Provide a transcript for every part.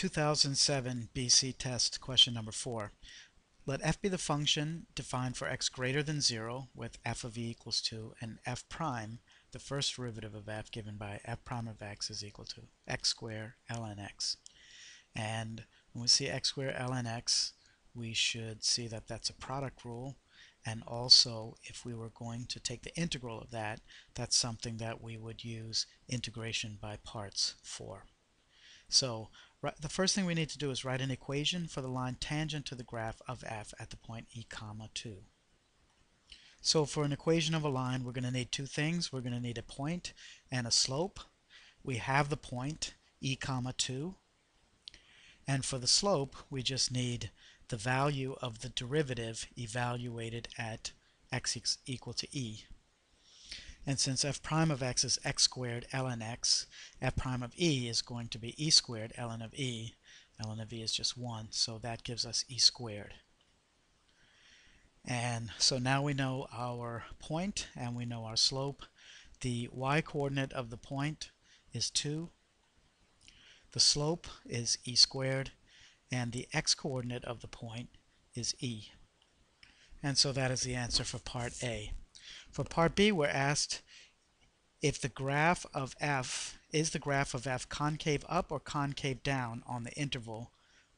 2007 BC test question number 4. Let f be the function defined for x greater than 0 with f of e equals 2 and f prime, the first derivative of f given by f prime of x is equal to x squared ln x. And when we see x squared ln x, we should see that that's a product rule. And also, if we were going to take the integral of that, that's something that we would use integration by parts for. So the first thing we need to do is write an equation for the line tangent to the graph of f at the point e comma 2. So for an equation of a line, we're going to need two things. We're going to need a point and a slope. We have the point e comma 2. And for the slope, we just need the value of the derivative evaluated at x equal to e. And since f prime of x is x squared ln x, f prime of e is going to be e squared ln of e. Ln of e is just 1, so that gives us e squared. And so now we know our point and we know our slope. The y-coordinate of the point is 2. The slope is e squared, and the x-coordinate of the point is e. And so that is the answer for part A. For part B, we're asked if the graph of f is the graph of f concave up or concave down on the interval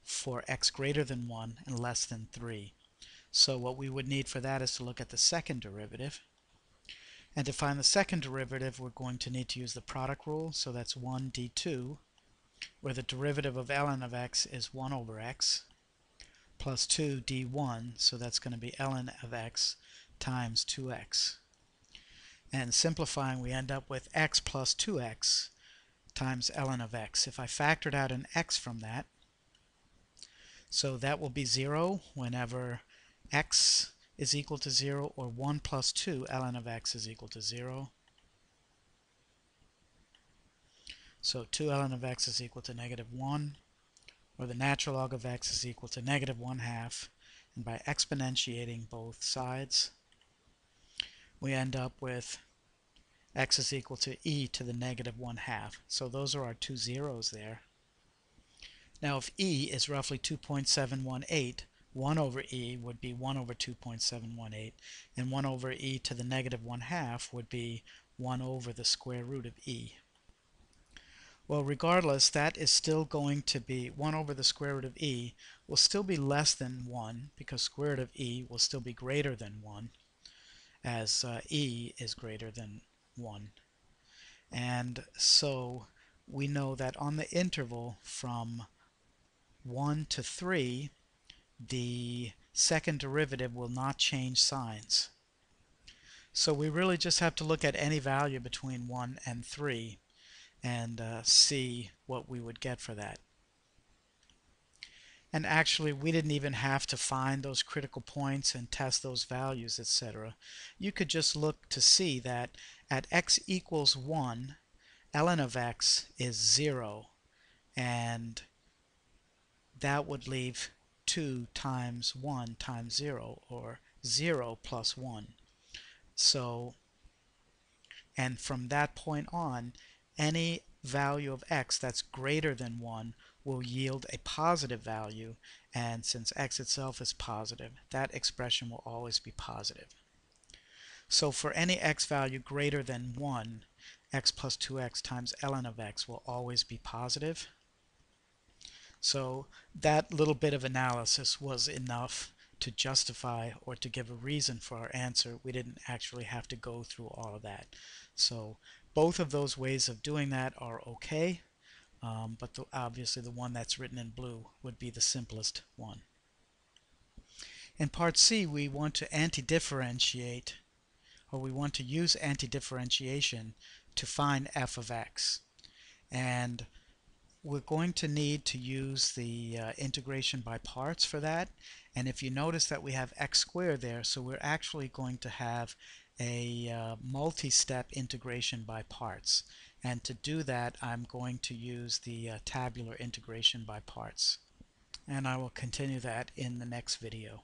for x greater than 1 and less than 3. So what we would need for that is to look at the second derivative. And to find the second derivative, we're going to need to use the product rule. So that's 1 d2, where the derivative of ln of x is 1 over x, plus 2 d1, so that's going to be ln of x times 2x. And simplifying, we end up with x plus 2x times ln of x. If I factored out an x from that, so that will be 0 whenever x is equal to 0, or 1 plus 2 ln of x is equal to 0. So 2 ln of x is equal to -1, or the natural log of x is equal to -1/2. And by exponentiating both sides, we end up with x is equal to e to the -1/2. So those are our two zeros there. Now if e is roughly 2.718, 1 over e would be 1 over 2.718, and 1 over e to the -1/2 would be 1 over the square root of e. Well, regardless, that is still going to be 1 over the square root of e will still be less than 1, because square root of e will still be greater than 1, as e is greater than 1. And so we know that on the interval from 1 to 3, the second derivative will not change signs. So we really just have to look at any value between 1 and 3 and see what we would get for that. And actually, we didn't even have to find those critical points and test those values, etc. You could just look to see that at x equals 1, ln of x is 0, and that would leave 2 times 1 times 0, or 0 plus 1. So, and from that point on, any value of x that's greater than 1 will yield a positive value, and since x itself is positive, that expression will always be positive. So for any x value greater than 1, x plus 2x times ln of x will always be positive. So that little bit of analysis was enough to justify or to give a reason for our answer. We didn't actually have to go through all of that. So both of those ways of doing that are okay, but obviously the one that's written in blue would be the simplest one. In part C, we want to anti-differentiate, or we want to use anti-differentiation to find f of x. And we're going to need to use the integration by parts for that. And if you notice that we have x squared there, so we're actually going to have a multi-step integration by parts. And to do that, I'm going to use the tabular integration by parts. And I will continue that in the next video.